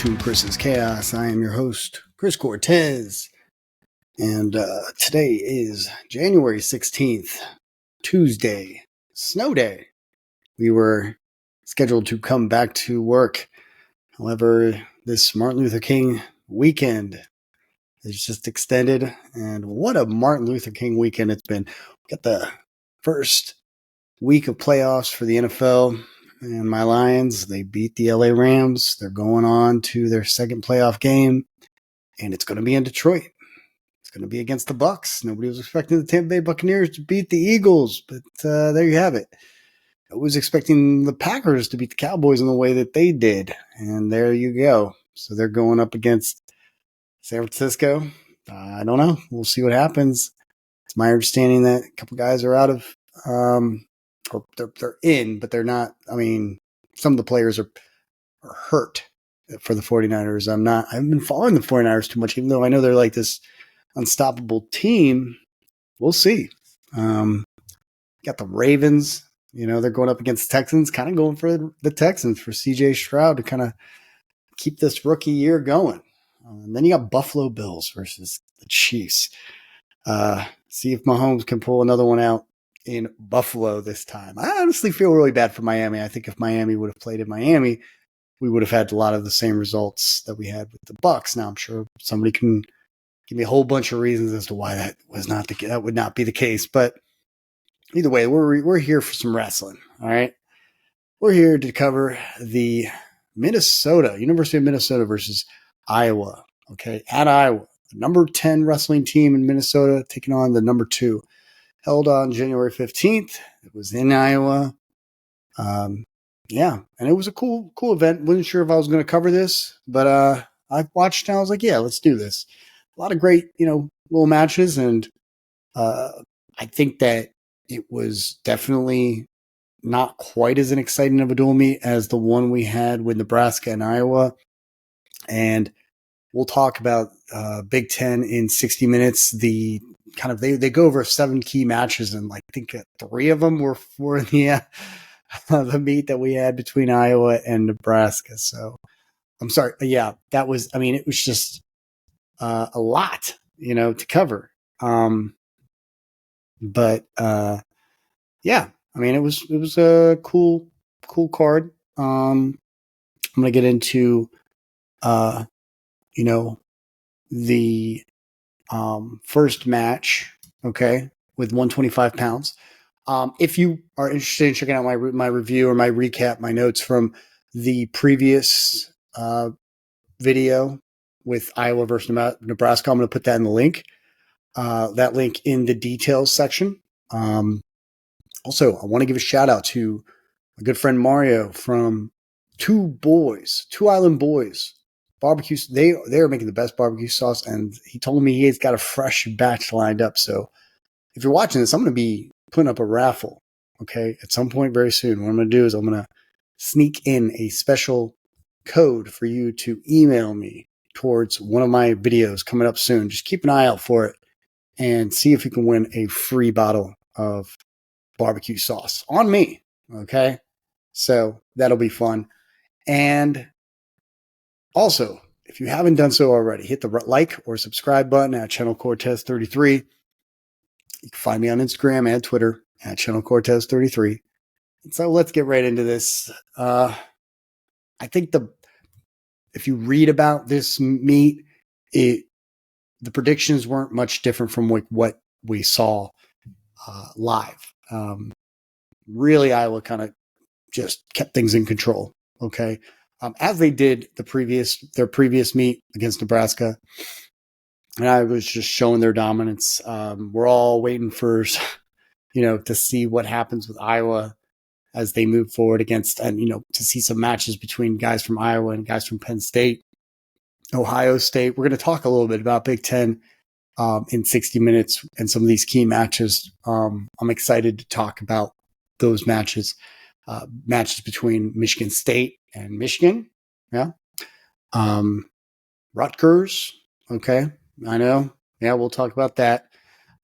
to Chris's Chaos. I am your host, Chris Cortez, and today is January 16th, Tuesday, snow day. We were scheduled to come back to work. However, this Martin Luther King weekend is just extended, and what a Martin Luther King weekend it's been. We got the first week of playoffs for the NFL. And my Lions, they beat the LA Rams. They're going on to their second playoff game, and it's going to be in Detroit. It's going to be against the Bucs. Nobody was expecting the Tampa Bay Buccaneers to beat the Eagles, but there you have it. I was expecting the Packers to beat the Cowboys in the way that they did, and there you go. So they're going up against San Francisco. I don't know. We'll see what happens. It's my understanding that a couple guys are out of or they're in, but they're not. I mean, some of the players are hurt for the 49ers. I haven't been following the 49ers too much, even though I know they're like this unstoppable team. We'll see. Got the Ravens. They're going up against Texans, kind of going for the Texans for CJ Stroud to kind of keep this rookie year going. And then you got Buffalo Bills versus the Chiefs. See if Mahomes can pull another one out in Buffalo this time. I honestly feel really bad for Miami. I think if Miami would have played in Miami, we would have had a lot of the same results that we had with the Bucs. Now I'm sure somebody can give me a whole bunch of reasons as to why that would not be the case. But either way, we're here for some wrestling. All right, we're here to cover the University of Minnesota versus Iowa. Okay, at Iowa, the number 10 wrestling team in Minnesota taking on the number 2. Held on January 15th. It was in Iowa. And it was a cool event. Wasn't sure if I was going to cover this, but I watched and I was like, yeah, let's do this. A lot of great, little matches, and I think that it was definitely not quite as an exciting of a dual meet as the one we had with Nebraska and Iowa. And we'll talk about Big Ten in 60 minutes. The kind of they go over 7 key matches, and I think 3 of them were for the meet that we had between Iowa and Nebraska. So I'm sorry. Yeah, that was. I mean, it was just a lot, to cover. Yeah. I mean, it was a cool card. I'm gonna get into the first match, okay, with 125 pounds. If you are interested in checking out my review or my recap, my notes from the previous video with Iowa versus Nebraska, I'm going to put that in the link. That link in the details section. Also, I want to give a shout out to my good friend Mario from Two Island Boys barbecue. They are making the best barbecue sauce, and he told me he's got a fresh batch lined up. So if you're watching this, I'm going to be putting up a raffle, okay, at some point very soon. What I'm going to do is I'm going to sneak in a special code for you to email me towards one of my videos coming up soon. Just keep an eye out for it and see if you can win a free bottle of barbecue sauce on me, okay? So that'll be fun. And also, if you haven't done so already, hit the like or subscribe button at Channel Cortez 33. You can find me on Instagram and Twitter at Channel Cortez 33. And so let's get right into this. I think if you read about this meet, the predictions weren't much different from what we saw live. Really, Iowa kind of just kept things in control. Okay. As they did their previous meet against Nebraska. And I was just showing their dominance. We're all waiting for, to see what happens with Iowa as they move forward against, and, to see some matches between guys from Iowa and guys from Penn State, Ohio State. We're going to talk a little bit about Big Ten in 60 minutes and some of these key matches. I'm excited to talk about those matches between Michigan State and Michigan. Yeah. Rutgers. Okay. I know. Yeah, we'll talk about that.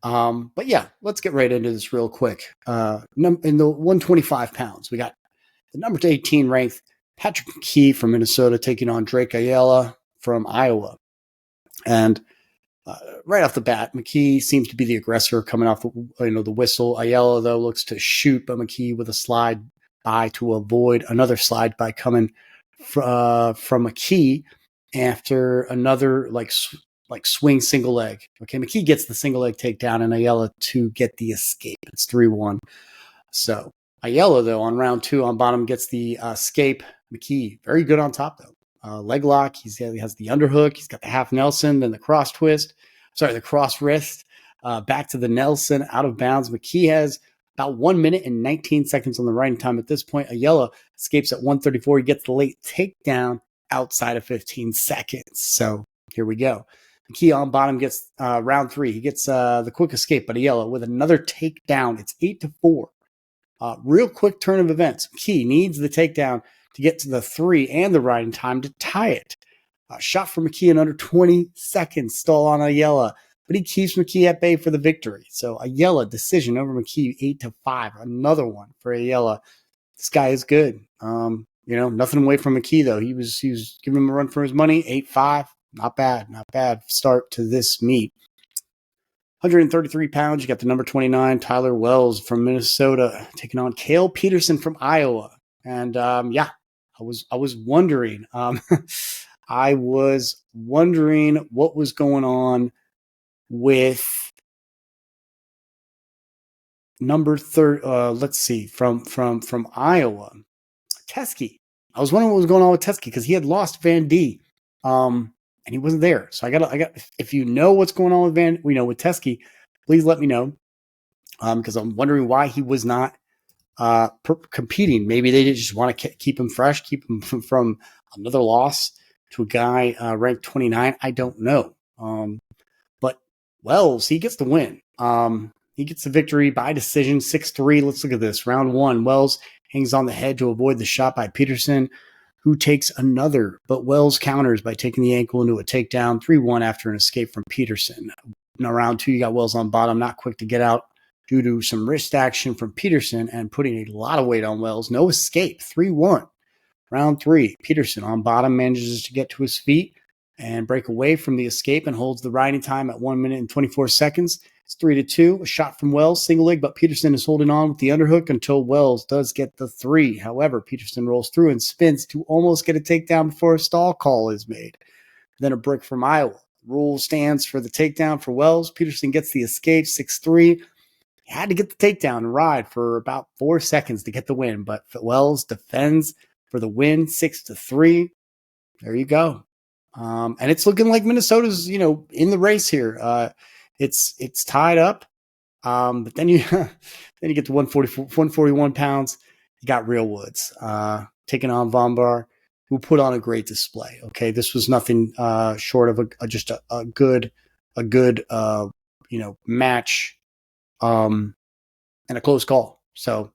But yeah, let's get right into this real quick. In the 125 pounds, we got the number 18 ranked Patrick McKee from Minnesota taking on Drake Ayala from Iowa. And right off the bat, McKee seems to be the aggressor coming off the whistle. Ayala, though, looks to shoot, but McKee with a slide by to avoid another slide by coming from McKee after another like swing single leg. Okay, McKee gets the single leg takedown and Ayala to get the escape. It's 3-1. So Ayala, though, on round 2 on bottom gets the escape. McKee, very good on top, though. Leg lock. He has the underhook. He's got the half Nelson, then the cross twist. Sorry, the cross wrist. Back to the Nelson, out of bounds. McKee has about 1 minute and 19 seconds on the riding time at this point. Ayala escapes at 1:34. He gets the late takedown outside of 15 seconds. So here we go. McKee on bottom gets round 3. He gets the quick escape, but Ayala with another takedown. It's 8-4. Real quick turn of events. McKee needs the takedown to get to the 3 and the riding time to tie it. Shot for McKee in under 20 seconds. Stall on Ayala, but he keeps McKee at bay for the victory. So Ayala decision over McKee 8-5. Another one for Ayala. This guy is good. Nothing away from McKee though. He was giving him a run for his money. 8-5. Not bad start to this meet. 133 pounds. You got the number 29 Tyler Wells from Minnesota taking on Kale Peterson from Iowa. And I was wondering. I was wondering what was going on with number 30. Let's see, from Iowa, Teskey. I was wondering what was going on with Teskey because he had lost Van D, and he wasn't there. So I got. If you know what's going on with Teskey, please let me know, because I'm wondering why he was not competing. Maybe they just want to keep him fresh, keep him from another loss to a guy ranked 29. I don't know. But Wells, he gets the win. He gets the victory by decision, 6-3. Let's look at this. Round 1, Wells hangs on the head to avoid the shot by Peterson, who takes another. But Wells counters by taking the ankle into a takedown, 3-1 after an escape from Peterson. Now, round 2, you got Wells on bottom, not quick to get out due to some wrist action from Peterson and putting a lot of weight on Wells. No escape, 3-1. Round 3, Peterson on bottom manages to get to his feet and break away from the escape and holds the riding time at 1 minute and 24 seconds. It's 3-2. A shot from Wells, single leg, but Peterson is holding on with the underhook until Wells does get the 3. However, Peterson rolls through and spins to almost get a takedown before a stall call is made. Then a brick from Iowa. Rule stands for the takedown for Wells. Peterson gets the escape, 6-3. He had to get the takedown and ride for about 4 seconds to get the win, but Wells defends for the win, 6-3. There you go. And it's looking like Minnesota's, in the race here. It's tied up. But then you get to 141 pounds. You got Real Woods taking on Vombaur, who put on a great display. Okay, this was nothing short of just a good match, and a close call. So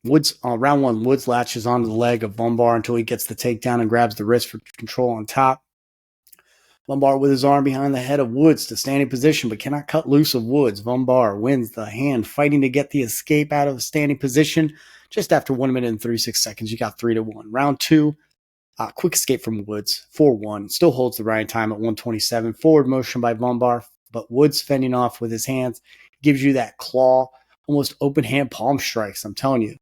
Woods round 1, Woods latches onto the leg of Vombaur until he gets the takedown and grabs the wrist for control on top. Vombaur with his arm behind the head of Woods to standing position, but cannot cut loose of Woods. Vombaur wins the hand, fighting to get the escape out of a standing position. Just after 1 minute and 36 seconds, you got 3-1. Round 2, quick escape from Woods, 4-1. Still holds the riding time at 1:27. Forward motion by Vombaur, but Woods fending off with his hands. Gives you that claw, almost open hand palm strikes, I'm telling you.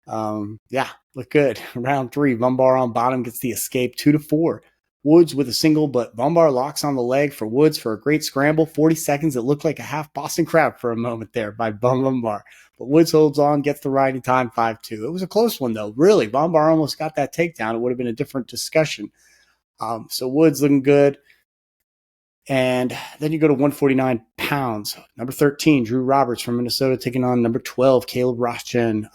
Look good. Round 3, Vombaur on bottom gets the escape, 2-4. Woods with a single, but Vombaur locks on the leg for Woods for a great scramble. 40 seconds. It looked like a half Boston Crab for a moment there by Vombaur. But Woods holds on, gets the riding time, 5-2. It was a close one, though. Really, Vombaur almost got that takedown. It would have been a different discussion. So Woods looking good. And then you go to 149 pounds. Number 13, Drew Roberts from Minnesota taking on number 12, Caleb Rathjen.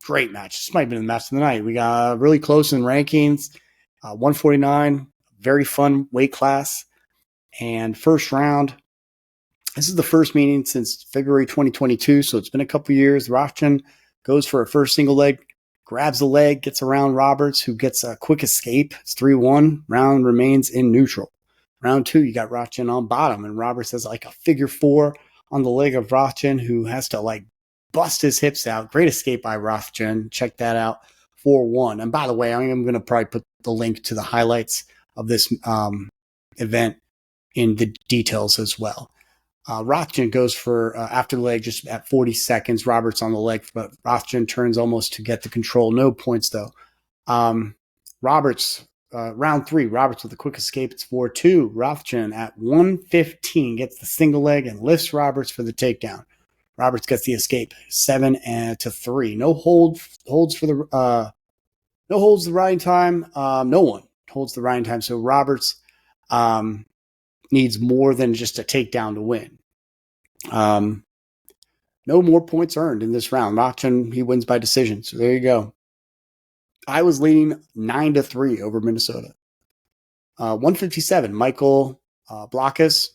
Great match. This might have been the match of the night. We got really close in rankings. 149, very fun weight class. And first round, this is the first meeting since February 2022, so it's been a couple years. Rathjen goes for a first single leg, grabs the leg, gets around Roberts, who gets a quick escape. It's 3-1. Round remains in neutral. Round 2, you got Rathjen on bottom, and Roberts has like a figure 4 on the leg of Rathjen, who has to bust his hips out. Great escape by Rathjen. Check that out. 4-1. And by the way, I am going to probably put the link to the highlights of this event in the details as well. Rathjen goes for after the leg just at 40 seconds. Roberts on the leg, but Rathjen turns almost to get the control. No points, though. Roberts, round 3, Roberts with a quick escape. It's 4-2. Rathjen at 1:15 gets the single leg and lifts Roberts for the takedown. Roberts gets the escape, 7-3. No holds for the no holds the riding time. No one holds the riding time. So Roberts needs more than just a takedown to win. No more points earned in this round. Rathjen, he wins by decision. So there you go. I was leading 9-3 over Minnesota. 157, Michael Blockhus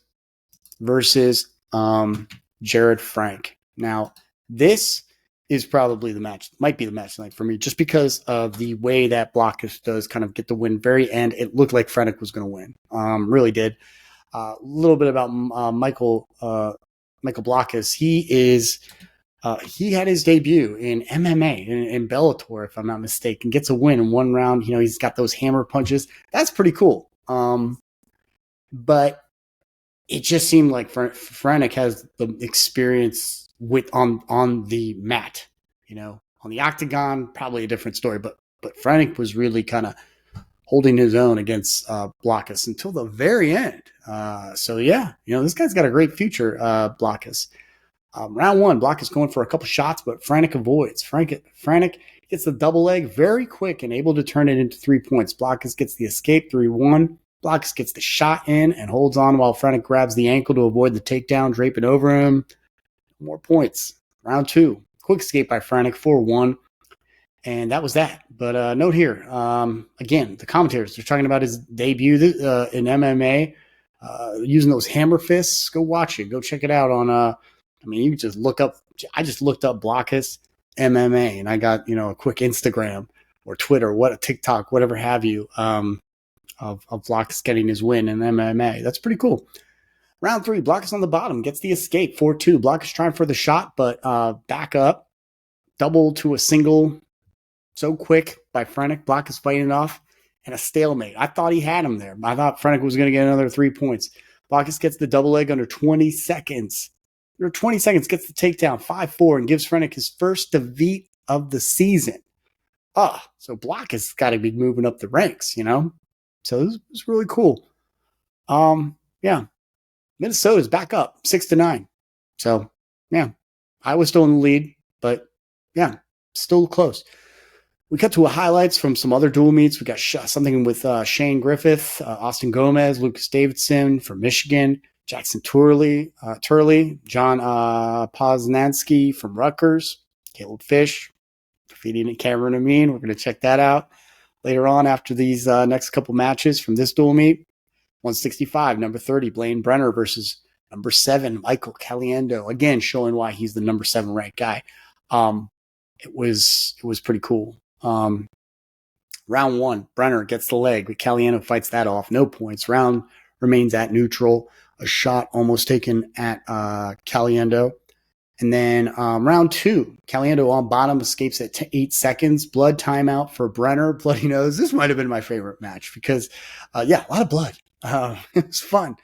versus Jared Franek. Now, this is probably the match, might be the match tonight for me, just because of the way that Blockhus does kind of get the win. Very end, it looked like Franek was going to win. Really did. A little bit about Michael Blockhus. He had his debut in MMA in Bellator, if I'm not mistaken. Gets a win in one round. You know, he's got those hammer punches. That's pretty cool. But it just seemed like Franek has the experience on the mat. You know, on the octagon, probably a different story. But Franek was really kind of holding his own against Blockhus until the very end. So yeah, you know, this guy's got a great future, Blockhus. Round 1, Blockhus going for a couple shots, but Franek avoids. Franek gets the double leg very quick and able to turn it into 3 points. Blockhus gets the escape, 3-1. Blockhus gets the shot in and holds on while Franek grabs the ankle to avoid the takedown, draping over him. More points. Round 2, quick escape by Franek, 4-1. And that was that. But note here, again, the commentators, they're talking about his debut in MMA, using those hammer fists. Go watch it. Go check it out on you just look up. I just looked up Blockhus MMA, and I got a quick Instagram or Twitter, TikTok, whatever have you, of Blockhus getting his win in MMA. That's pretty cool. Round 3, Blockhus on the bottom gets the escape, 4-2. Blockhus trying for the shot, but back up, double to a single, so quick by Franek. Blockhus fighting it off, and a stalemate. I thought he had him there. I thought Franek was going to get another 3 points. Blockhus gets the double leg under 20 seconds. Under 20 seconds, gets the takedown, 5-4, and gives Franek his first defeat of the season. So Blockhus has got to be moving up the ranks, you know? So this was really cool. Yeah. Minnesota's back up, 6-9. So, yeah. Iowa's still in the lead, but, yeah, still close. We cut to highlights from some other dual meets. We got something with Shane Griffith, Austin Gomez, Lucas Davidson from Michigan, Jackson Turley, John Poznansky from Rutgers, Caleb Fish, defeating Cameron Amin. We're going to check that out later on after these next couple matches from this dual meet. 165, number 30, Blaine Brenner versus number 7, Michael Caliendo. Again, showing why he's the number 7 ranked guy. It was pretty cool. Round 1, Brenner gets the leg, but Caliendo fights that off. No points. Round remains at neutral. A shot almost taken at Caliendo. And then round 2, Caliendo on bottom escapes at 8 seconds. Blood timeout for Brenner. Bloody nose. This might have been my favorite match because, a lot of blood. It was fun.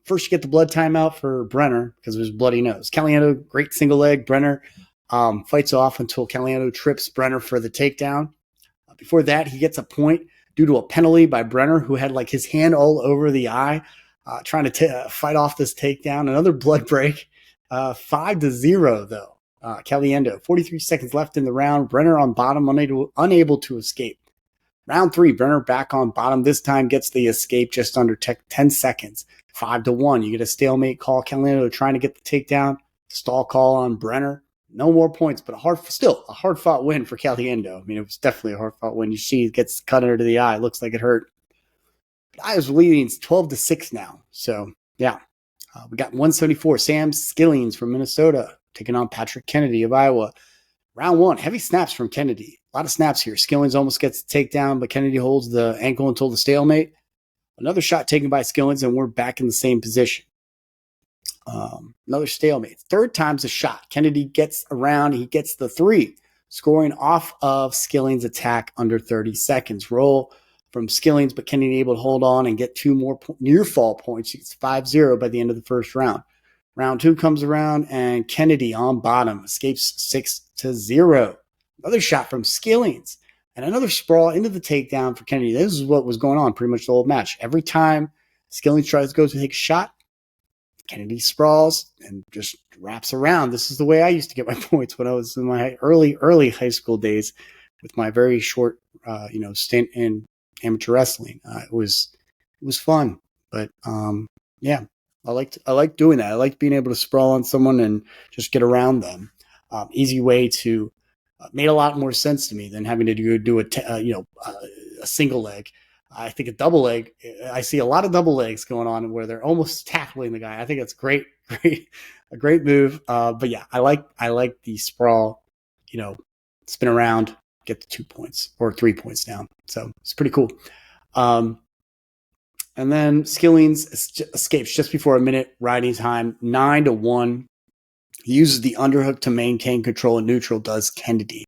First, you get the blood timeout for Brenner because of his bloody nose. Caliendo, great single leg. Brenner fights off until Caliendo trips Brenner for the takedown. Before that, he gets a point due to a penalty by Brenner, who had like his hand all over the eye, trying to fight off this takedown. Another blood break. 5-0 though. Caliendo, 43 seconds left in the round. Brenner on bottom, unable to escape. Round 3, Brenner back on bottom. This time gets the escape just under 10 seconds. 5-1. You get a stalemate call. Caliendo trying to get the takedown. Stall call on Brenner. No more points, but a hard-fought win for Caliendo. I mean, it was definitely a hard-fought win. You see it gets cut under the eye. Looks like it hurt. I was leading 12-6 now. So, yeah. We got 174, Sam Skillings from Minnesota taking on Patrick Kennedy of Iowa. Round 1, heavy snaps from Kennedy. A lot of snaps here. Skillings almost gets the takedown, but Kennedy holds the ankle until the stalemate. Another shot taken by Skillings, and we're back in the same position. Another stalemate. Third time's a shot. Kennedy gets around. He gets the 3. scoring off of Skillings' attack under 30 seconds. Roll from Skillings, but Kennedy able to hold on and get 2 more near fall points. It's 5-0 by the end of the first round. Round 2 comes around, and Kennedy on bottom escapes 6-0. Another shot from Skillings, and another sprawl into the takedown for Kennedy. This is what was going on pretty much the whole match. Every time Skillings tries to go to take a shot, Kennedy sprawls and just wraps around. This is the way I used to get my points when I was in my early high school days with my very short, stint in amateur wrestling. It was fun, but yeah, I liked doing that. I liked being able to sprawl on someone and just get around them. Easy way to made a lot more sense to me than having to do a single leg. I think a double leg. I see a lot of double legs going on where they're almost tackling the guy. I think it's a great move. But yeah, I like the sprawl. Spin around, get the 2 points or 3 points down. So it's pretty cool. And then Skillings escapes just before a minute riding time, 9-1. He uses the underhook to maintain control in neutral, does Kennedy.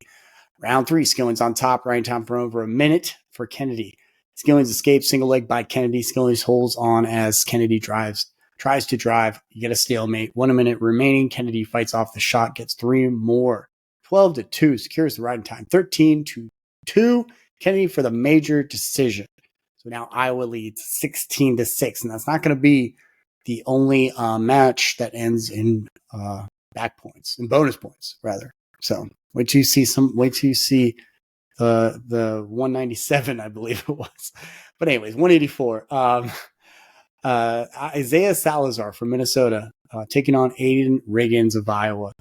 Round 3, Skillings on top, riding time for over a minute for Kennedy. Skillings escapes, single leg by Kennedy. Skillings holds on as Kennedy tries to drive. You get a stalemate. 1 minute remaining. Kennedy fights off the shot, gets 3 more. 12-2, secures the riding time. 13-2, Kennedy for the major decision. So now Iowa leads 16-6, and that's not going to be the only match that ends in back points, in bonus points rather. So wait till you see the 197, I believe it was. But anyways, 184. Isaiah Salazar from Minnesota taking on Aiden Riggins of Iowa.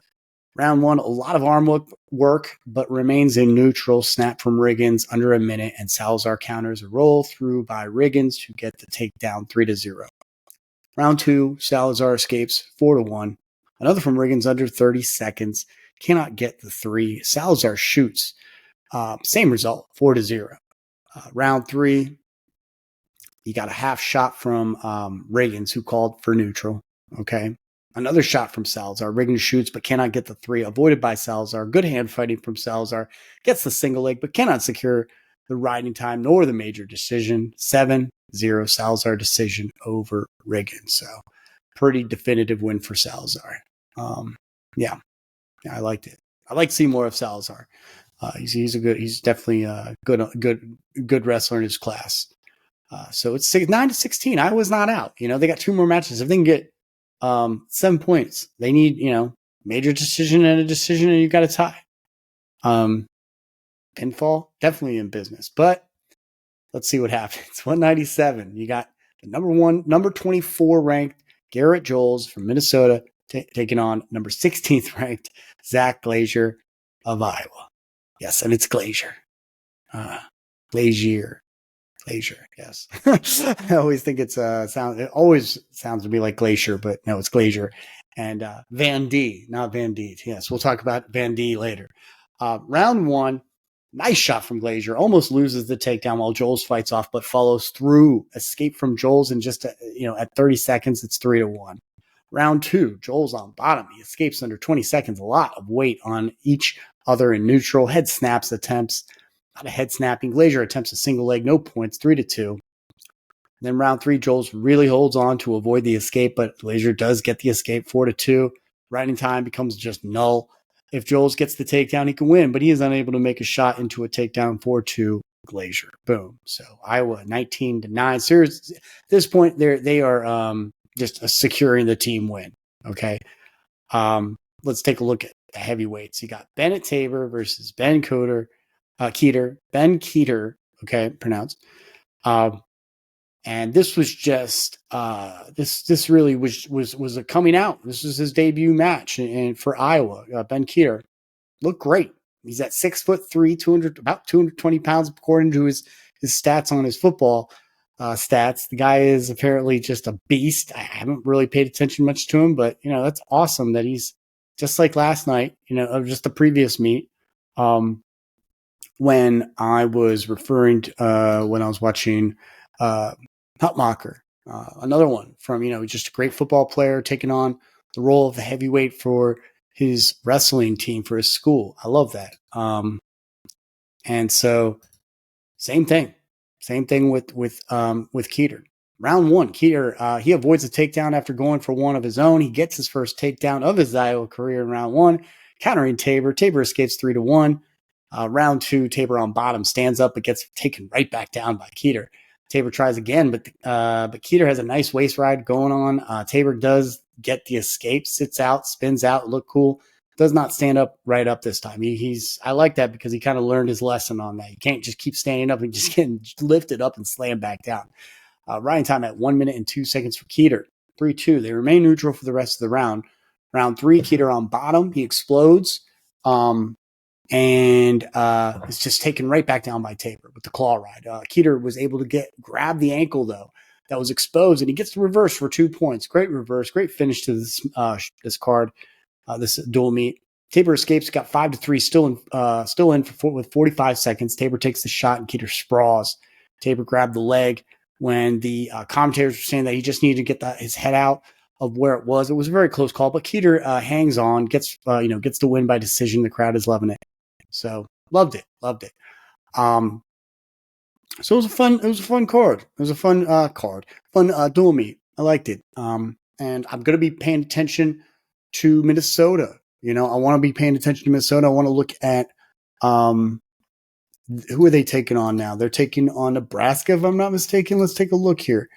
Round 1, a lot of arm work, but remains in neutral. Snap from Riggins under a minute, and Salazar counters a roll through by Riggins to get the takedown 3-0. Round 2, Salazar escapes 4-1. Another from Riggins under 30 seconds. Cannot get the 3. Salazar shoots. Same result, 4-0. Round 3, you got a half shot from Riggins, who called for neutral. Okay. Another shot from Salazar. Riggins shoots, but cannot get the 3. Avoided by Salazar. Good hand fighting from Salazar. Gets the single leg, but cannot secure the riding time nor the major decision. 7-0 Salazar decision over Riggins. So pretty definitive win for Salazar. Yeah, I liked it. I like to see more of Salazar. He's definitely a good wrestler in his class. So it's 9-16. I was not out. They got 2 more matches. If they can get 7 points, they need major decision and a decision, and you got a tie. Pinfall definitely in business, but let's see what happens. 197. You got the number 24 ranked Garrett Joles from Minnesota taking on number 16th ranked Zach Glazier of Iowa. Yes, and it's Glazier. Glazier, yes. I always think it always sounds to me like Glacier, but no, it's Glazier. And Van D, not Van D. Yes, we'll talk about Van D later. Round 1, nice shot from Glazier. Almost loses the takedown while Joles fights off, but follows through. Escape from Joles, and just at 30 seconds, it's 3-1. Round 2, Joles on bottom. He escapes under 20 seconds. A lot of weight on each other in neutral. Head snaps attempts. A lot of head snapping. Glazier attempts a single leg. No points. 3-2. Then round 3, Joles really holds on to avoid the escape, but Glazier does get the escape. 4-2. Riding time becomes just null. If Joles gets the takedown, he can win, but he is unable to make a shot into a takedown. 4-2. Glazier. Boom. So Iowa 19-9. So at this point, they are just securing the team win. Okay. Let's take a look at the heavyweights. You got Bennett Tabor versus Ben Keeter. Ben Keeter. Okay, pronounced. And this was just this really was a coming out. This was his debut match, and for Iowa, Ben Keeter looked great. He's at 6'3", about 220 pounds according to his stats on his football stats. The guy is apparently just a beast. I haven't really paid attention much to him, but that's awesome that he's just like last night. Of just the previous meet. When I was referring to when I was watching Hutmacher, another one from just a great football player taking on the role of the heavyweight for his wrestling team for his school. I love that. And so same thing with Keeter. Round one, Keeter, he avoids a takedown after going for one of his own. He gets his first takedown of his Iowa career in round one, countering Tabor. Tabor escapes 3-1. Round two, Tabor on bottom stands up but gets taken right back down by Keeter. Tabor tries again, but Keeter has a nice waist ride going on. Tabor does get the escape, sits out, spins out, look cool. Does not stand up right up this time. I like that because he kind of learned his lesson on that. You can't just keep standing up and just getting lifted up and slammed back down. Riding time at 1 minute and 2 seconds for Keeter. 3-2. They remain neutral for the rest of the round. Round three, Keeter on bottom. He explodes. And is just taken right back down by Tabor with the claw ride. Keeter was able to grab the ankle, though, that was exposed, and he gets the reverse for 2 points. Great reverse, great finish to this card, this dual meet. Tabor escapes, got 5-3, still in with 45 seconds. Tabor takes the shot, and Keeter sprawls. Tabor grabbed the leg when the commentators were saying that he just needed to get his head out of where it was. It was a very close call, but Keeter hangs on, gets the win by decision. The crowd is loving it. So loved it. So it was a fun card. It was a fun dual meet. I liked it. And I'm going to be paying attention to Minnesota. I want to be paying attention to Minnesota. I want to look at, who are they taking on now? They're taking on Nebraska, if I'm not mistaken. Let's take a look here.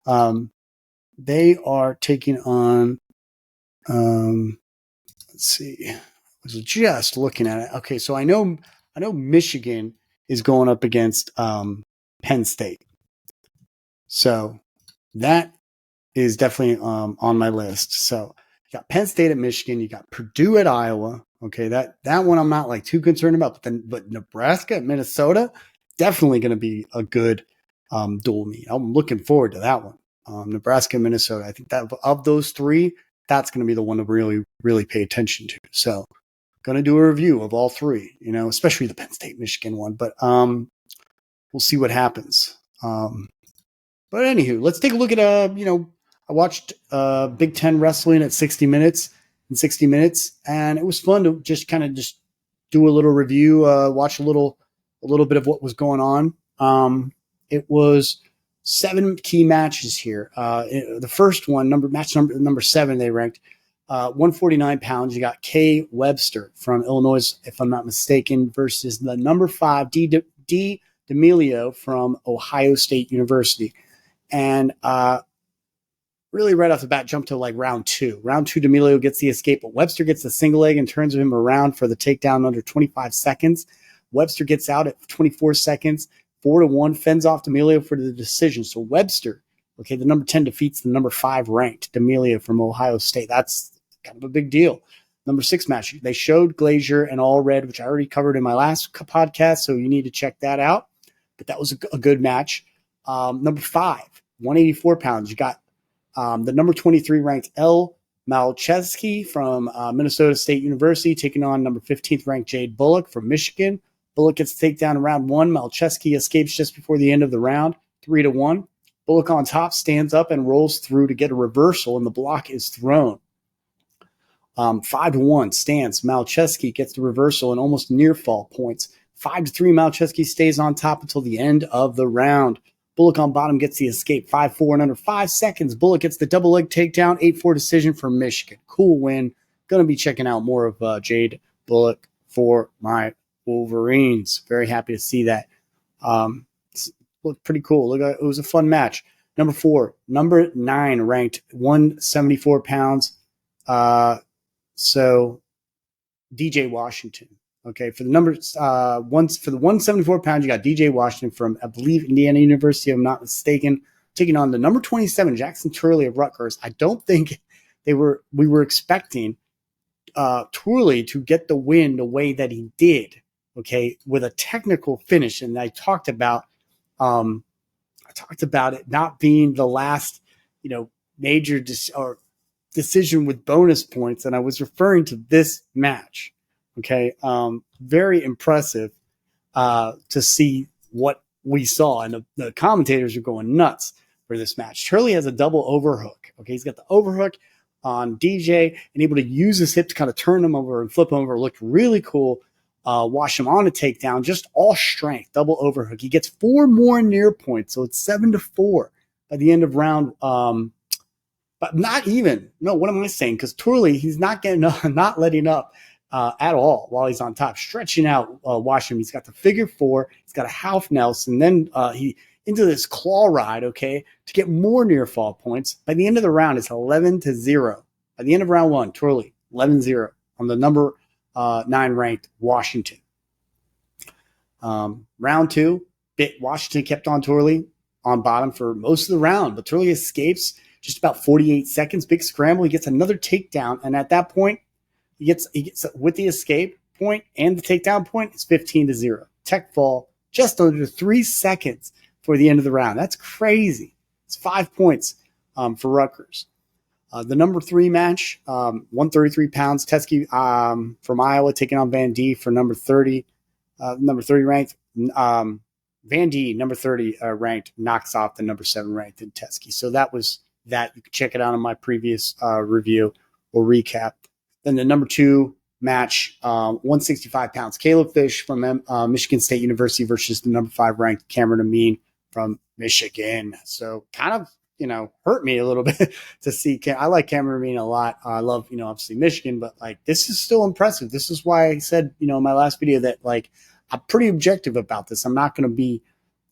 They are taking on, let's see. I was just looking at it. Okay, so I know Michigan is going up against Penn State. So that is definitely on my list. So you got Penn State at Michigan, you got Purdue at Iowa. Okay, that one I'm not like too concerned about, but Nebraska at Minnesota, definitely going to be a good dual meet. I'm looking forward to that one. Nebraska and Minnesota. I think that of those three, that's going to be the one to really, really pay attention to. So going to do a review of all three, especially the Penn State Michigan one, but we'll see what happens. But anywho, let's take a look at I watched Big Ten wrestling at 60 minutes, and it was fun to just do a little review, watch a little bit of what was going on. It was 7 key matches here. The first one, match number 7, they ranked. 149 pounds. You got Kay Webster from Illinois, if I'm not mistaken, versus the number 5 D. D'Amelio from Ohio State University. And really right off the bat, jump to like round 2. Round 2, D'Amelio gets the escape, but Webster gets the single leg and turns him around for the takedown under 25 seconds. Webster gets out at 24 seconds, 4-1, fends off D'Amelio for the decision. So Webster, the number 10 defeats the number 5 ranked D'Amelio from Ohio State. That's kind of a big deal. Number 6 match, they showed Glazier and All Red, which I already covered in my last podcast, so you need to check that out. But that was a good match. Number 5, 184 pounds. You got the number 23 ranked L. Malcheski from Minnesota State University taking on number 15th ranked Jade Bullock from Michigan. Bullock gets the takedown in round 1. Malcheski escapes just before the end of the round, 3-1. Bullock on top stands up and rolls through to get a reversal, and the block is thrown. 5-1 stance. Malcheski gets the reversal and almost near fall points. 5-3. Malcheski stays on top until the end of the round. Bullock on bottom gets the escape. 5-4 in under 5 seconds. Bullock gets the double leg takedown. 8-4 decision for Michigan. Cool win. Going to be checking out more of Jade Bullock for my Wolverines. Very happy to see that. Looked pretty cool. It was a fun match. Number 4, number 9 ranked 174 pounds. So DJ Washington. Okay, for the numbers, for the 174 pounds, you got DJ Washington from, I believe, Indiana University, if I'm not mistaken, taking on the number 27, Jackson Turley of Rutgers. I don't think we were expecting Turley to get the win the way that he did, okay, with a technical finish. And I talked about it not being the last, major decision with bonus points, and I was referring to this match. Okay, very impressive to see what we saw, and the commentators are going nuts for this match. Turley has a double overhook. Okay, he's got the overhook on DJ and able to use his hip to kind of turn him over and flip him over. Looked really cool. Wash him on a takedown, just all strength, double overhook. He gets 4 more near points, so it's 7-4 by the end of round. But not even. No, what am I saying? Because Turley, he's not getting up, not letting up at all while he's on top, stretching out Washington. He's got the figure 4. He's got a half Nelson. Then he into this claw ride, okay, to get more near fall points. By the end of the round, it's 11-0. By the end of round 1, Turley, 11-0 on the number 9 ranked Washington. Round 2, Washington kept on Turley on bottom for most of the round, but Turley escapes just about 48 seconds. Big scramble. He gets another takedown, and at that point, he gets with the escape point and the takedown point, it's 15-0. Tech fall just under 3 seconds for the end of the round. That's crazy. It's 5 points for Rutgers. The number 3 match, 133 pounds. Teskey from Iowa taking on Van D for number 30 ranked. Van D, number 30 ranked, knocks off the number 7 ranked in Teskey. So that was that. You can check it out on my previous review or recap. Then the number 2 match, 165 pounds. Caleb Fish from Michigan State University versus the number 5 ranked Cameron Minn from Michigan. So kind of, hurt me a little bit to see. I like Cameron Minn a lot. I love, obviously Michigan, but like this is still impressive. This is why I said, in my last video that like I'm pretty objective about this. I'm not going to be.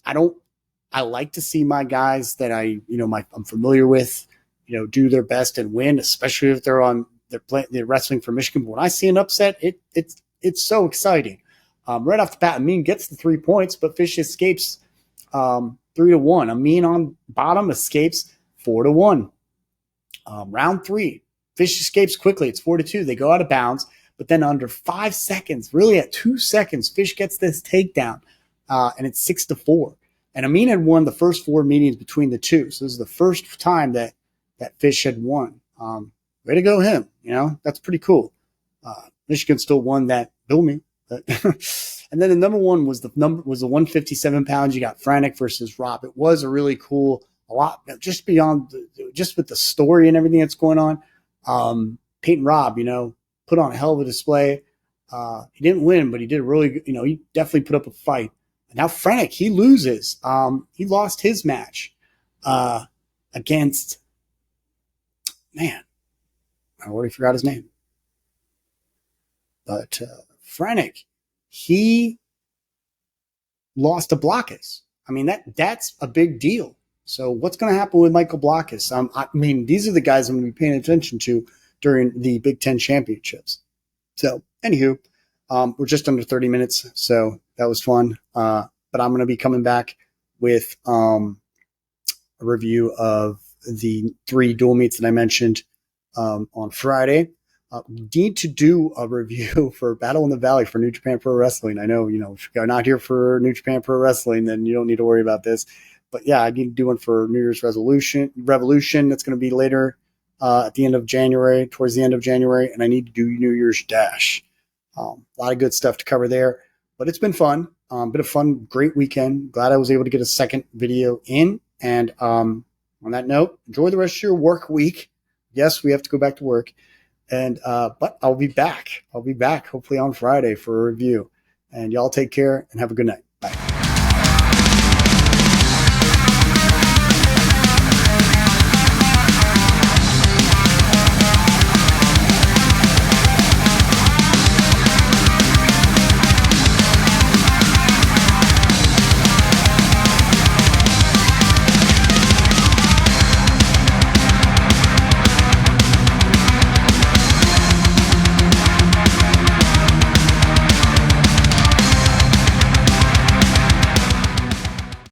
I like to see my guys that I'm familiar with, do their best and win, especially if they're wrestling for Michigan. But when I see an upset, it's so exciting. Right off the bat, Minn gets the 3 points, but Fish escapes 3-1. Minn on bottom escapes 4-1. Round 3, Fish escapes quickly. It's 4-2. They go out of bounds, but then under 5 seconds, really at 2 seconds, Fish gets this takedown, and it's 6-4. And Minn had won the first 4 meetings between the two, so this is the first time that Fish had won. Way to go him! That's pretty cool. Michigan still won that. Bill me. And then the number 1 was the 157 pounds. You got Franek versus Rob. It was a really cool, a lot just beyond just with the story and everything that's going on. Peyton Robb, put on a hell of a display. He didn't win, but he did really. He definitely put up a fight. And now Franek, he loses. He lost his match against. Man, I already forgot his name. But Franek, he lost to Blockhus. I mean, that's a big deal. So what's going to happen with Michael Blockhus? These are the guys I'm going to be paying attention to during the Big Ten championships. So, anywho, we're just under 30 minutes, so that was fun. But I'm going to be coming back with a review of the 3 dual meets that I mentioned on Friday. Need to do a review for Battle in the Valley for New Japan Pro Wrestling. I know, if you're not here for New Japan Pro Wrestling, then you don't need to worry about this. But yeah, I need to do one for New Year's Revolution. That's going to be later at the end of January, towards the end of January. And I need to do New Year's Dash. A lot of good stuff to cover there. But it's been fun. Been a fun, great weekend. Glad I was able to get a second video in. And on that note, enjoy the rest of your work week. Yes, we have to go back to work. And but I'll be back. Hopefully on Friday for a review. And y'all take care and have a good night. Bye.